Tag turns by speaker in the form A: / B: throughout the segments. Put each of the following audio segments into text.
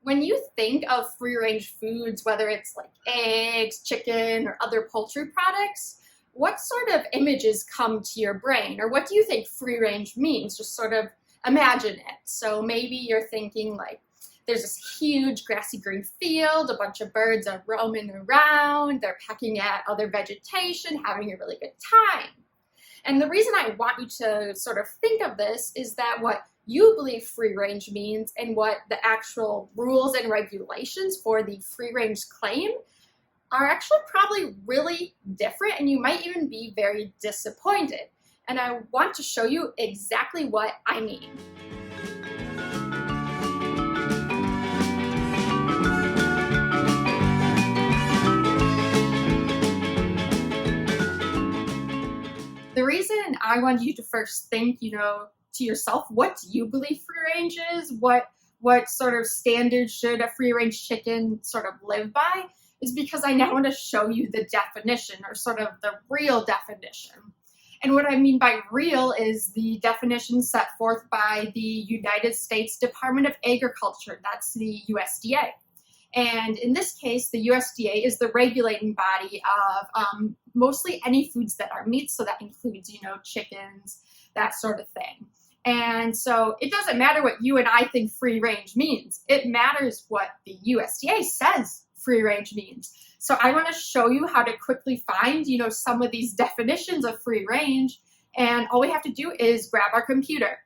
A: When you think of free-range foods, whether it's like eggs, chicken, or other poultry products, what sort of images come to your brain? Or what do you think free-range means? Just sort of imagine it. So maybe you're thinking like there's this huge grassy green field, a bunch of birds are roaming around, they're pecking at other vegetation, having a really good time. And the reason I want you to sort of think of this is that what you believe free range means and what the actual rules and regulations for the free range claim are actually probably really different, and you might even be very disappointed. And I want to show you exactly what I mean. The reason I want you to first think, to yourself, what do you believe free range is? What sort of standards should a free range chicken sort of live by? Is because I now want to show you the definition, or sort of the real definition. And what I mean by real is the definition set forth by the United States Department of Agriculture. That's the USDA. And in this case, the USDA is the regulating body of mostly any foods that are meat. So that includes, chickens, that sort of thing. And so it doesn't matter what you and I think free range means. It matters what the USDA says free range means. So I want to show you how to quickly find, some of these definitions of free range. And all we have to do is grab our computer.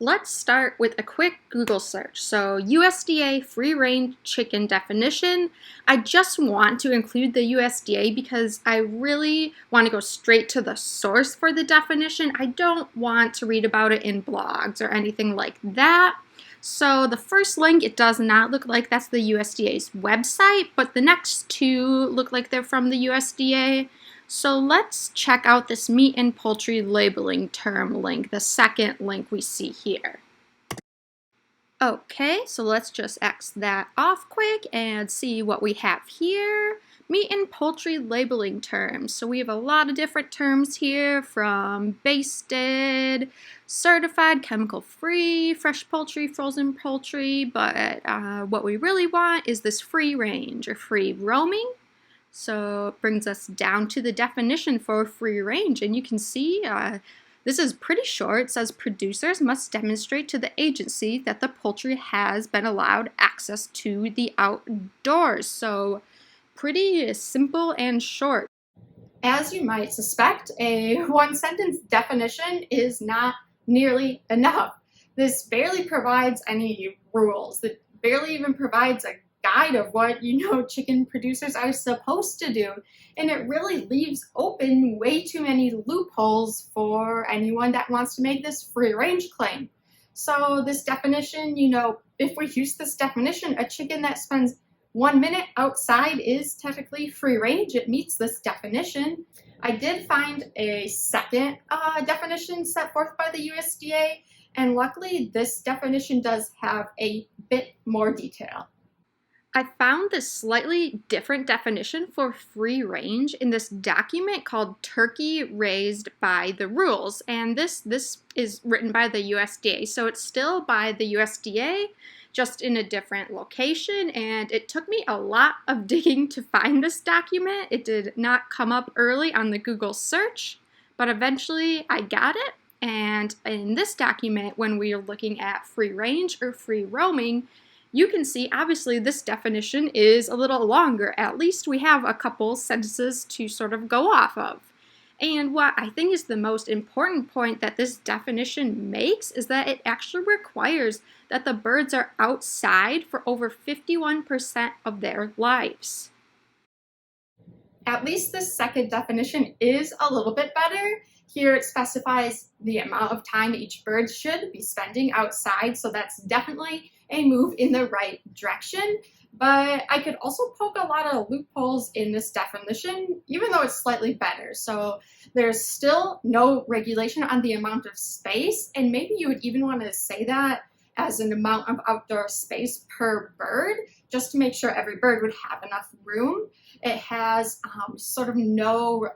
B: Let's start with a quick Google search. So USDA free range chicken definition. I just want to include the USDA because I really want to go straight to the source for the definition. I don't want to read about it in blogs or anything like that. So the first link, it does not look like that's the USDA's website, but the next two look like they're from the USDA. So let's check out this meat and poultry labeling term link, the second link we see here. Okay, so let's just X that off quick and see what we have here. Meat and poultry labeling terms. So we have a lot of different terms here, from basted, certified, chemical-free, fresh poultry, frozen poultry, but what we really want is this free range or free roaming. So it brings us down to the definition for free range, and you can see this is pretty short. It says producers must demonstrate to the agency that the poultry has been allowed access to the outdoors. So pretty simple and short.
A: As you might suspect, a one-sentence definition is not nearly enough. This barely provides any rules. It barely even provides a guide of what, chicken producers are supposed to do. And it really leaves open way too many loopholes for anyone that wants to make this free range claim. So this definition, if we use this definition, a chicken that spends 1 minute outside is technically free range. It meets this definition. I did find a second definition set forth by the USDA, and luckily this definition does have a bit more detail.
B: I found this slightly different definition for free range in this document called Turkey Raised by the Rules, and this is written by the USDA, so it's still by the USDA, just in a different location, and it took me a lot of digging to find this document. It did not come up early on the Google search, but eventually I got it, and in this document, when we are looking at free range or free roaming, you can see, obviously, this definition is a little longer. At least we have a couple sentences to sort of go off of. And what I think is the most important point that this definition makes is that it actually requires that the birds are outside for over 51% of their lives.
A: At least the second definition is a little bit better. Here it specifies the amount of time each bird should be spending outside, so that's definitely a move in the right direction. But I could also poke a lot of loopholes in this definition, even though it's slightly better. So there's still no regulation on the amount of space, and maybe you would even want to say that as an amount of outdoor space per bird, just to make sure every bird would have enough room. It has sort of no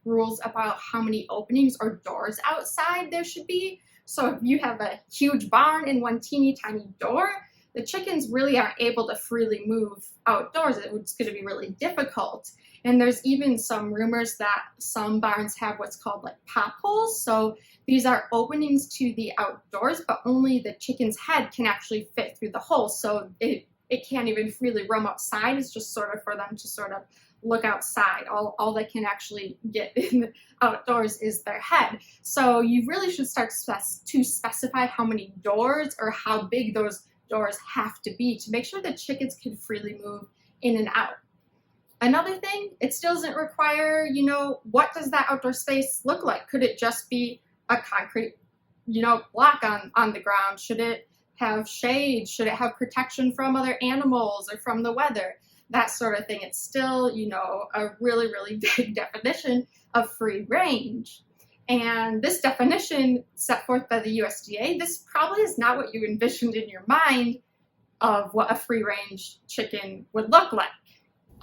A: rules about how many openings or doors outside there should be. So if you have a huge barn and one teeny tiny door, the chickens really aren't able to freely move outdoors. It's going to be really difficult. And there's even some rumors that some barns have what's called like pop holes. So these are openings to the outdoors, but only the chicken's head can actually fit through the hole. So it can't even freely roam outside. It's just sort of for them to sort of look outside. All they can actually get in the outdoors is their head. So you really should start to specify how many doors or how big those doors have to be to make sure the chickens can freely move in and out. Another thing, it still doesn't require, what does that outdoor space look like? Could it just be a concrete, block on the ground? Should it have shade? Should it have protection from other animals or from the weather? That sort of thing. It's still, a really, really big definition of free range. And this definition set forth by the USDA, this probably is not what you envisioned in your mind of what a free range chicken would look like.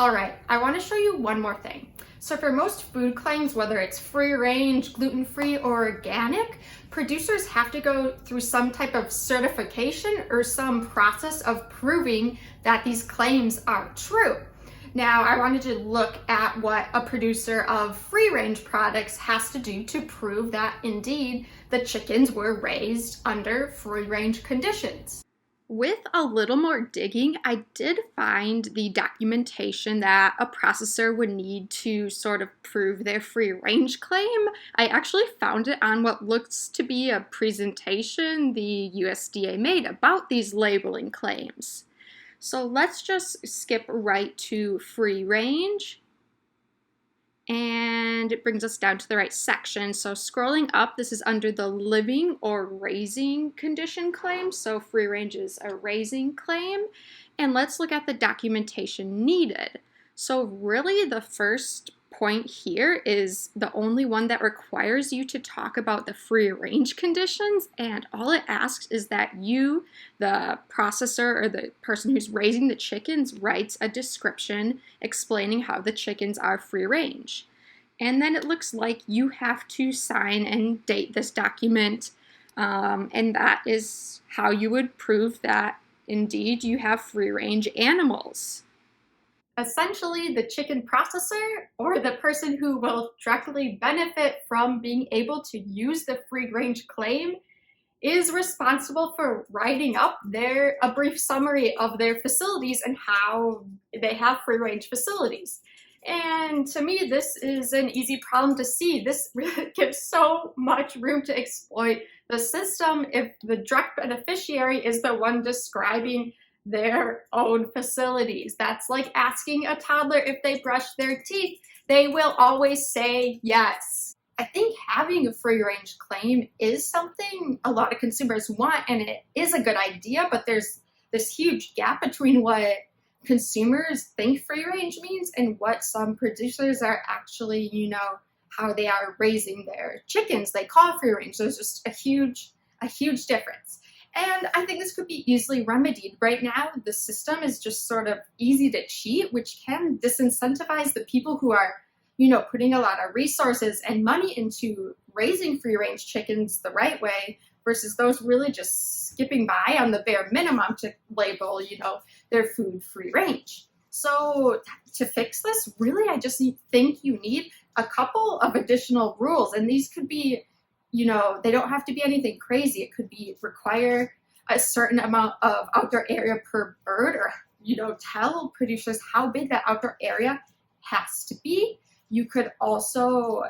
A: All right, I want to show you one more thing. So for most food claims, whether it's free range, gluten-free, or organic, producers have to go through some type of certification or some process of proving that these claims are true. Now, I wanted to look at what a producer of free range products has to do to prove that indeed the chickens were raised under free range conditions.
B: With a little more digging, I did find the documentation that a processor would need to sort of prove their free range claim. I actually found it on what looks to be a presentation the USDA made about these labeling claims. So let's just skip right to free range. And it brings us down to the right section. So scrolling up, this is under the living or raising condition claim. So free range is a raising claim. And let's look at the documentation needed. So really the first point here is the only one that requires you to talk about the free range conditions. And all it asks is that you, the processor or the person who's raising the chickens, writes a description explaining how the chickens are free range. And then it looks like you have to sign and date this document. And that is how you would prove that indeed you have free range animals.
A: Essentially, the chicken processor or the person who will directly benefit from being able to use the free range claim is responsible for writing up a brief summary of their facilities and how they have free range facilities. And to me, this is an easy problem to see. This really gives so much room to exploit the system if the direct beneficiary is the one describing their own facilities. That's like asking a toddler if they brush their teeth. They will always say yes. I think having a free range claim is something a lot of consumers want, and it is a good idea, but there's this huge gap between what consumers think free range means and what some producers are actually, how they are raising their chickens. They call free range. There's just a huge difference. And I think this could be easily remedied. Right now, the system is just sort of easy to cheat, which can disincentivize the people who are, putting a lot of resources and money into raising free range chickens the right way versus those really just skipping by on the bare minimum to label, their food free range. So to fix this, really, I just think you need a couple of additional rules. And these could be, they don't have to be anything crazy. It could be require a certain amount of outdoor area per bird, or, tell producers how big that outdoor area has to be. You could also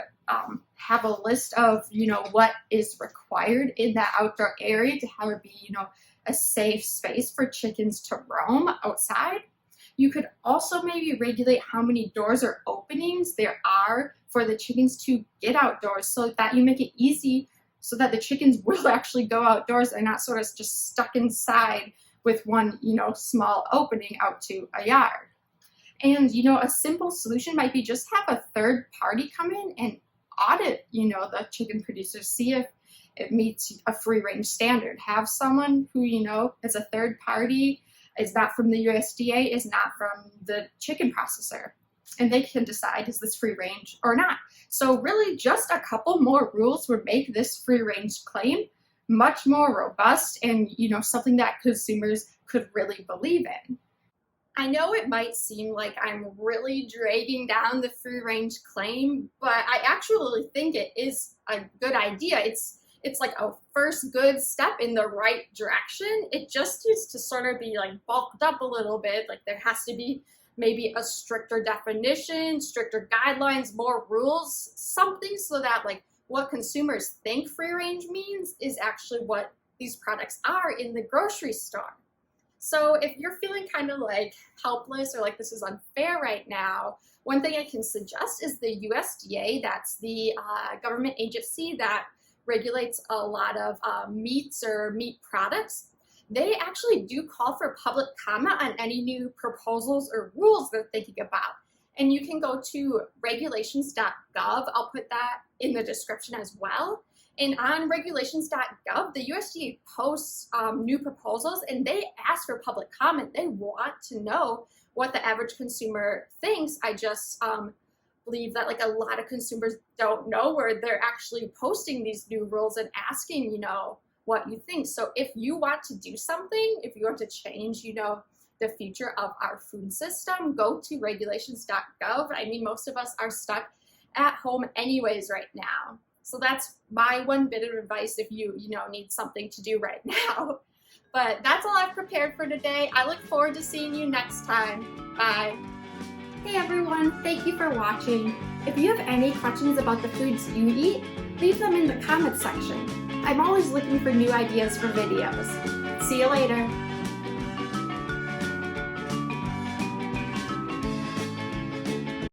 A: have a list of, what is required in that outdoor area to have it be, a safe space for chickens to roam outside. You could also maybe regulate how many doors or openings there are for the chickens to get outdoors so that you make it easy so that the chickens will actually go outdoors and not sort of just stuck inside with one, small opening out to a yard. And, a simple solution might be just have a third party come in and audit, the chicken producers, see if it meets a free range standard. Have someone who, is a third party, is not from the USDA, is not from the chicken processor. And they can decide, is this free range or not? So really just a couple more rules would make this free range claim much more robust and, something that consumers could really believe in. I know it might seem like I'm really dragging down the free range claim, but I actually think it is a good idea. It's like a first good step in the right direction. It just needs to sort of be like bulked up a little bit. Like there has to be maybe a stricter definition, stricter guidelines, more rules, something so that like what consumers think free range means is actually what these products are in the grocery store. So if you're feeling kind of like helpless or like this is unfair right now, one thing I can suggest is the USDA, that's the government agency that regulates a lot of meats or meat products. They actually do call for public comment on any new proposals or rules they're thinking about. And you can go to regulations.gov. I'll put that in the description as well. And on regulations.gov, the USDA posts new proposals and they ask for public comment. They want to know what the average consumer thinks. I just believe that like a lot of consumers don't know where they're actually posting these new rules and asking, what you think. So if you want to do something, if you want to change, the future of our food system, go to regulations.gov. I mean, most of us are stuck at home anyways right now. So that's my one bit of advice if you need something to do right now. But that's all I've prepared for today. I look forward to seeing you next time. Bye. Hey everyone, thank you for watching. If you have any questions about the foods you eat, leave them in the comments section. I'm always looking for new ideas for videos. See you later.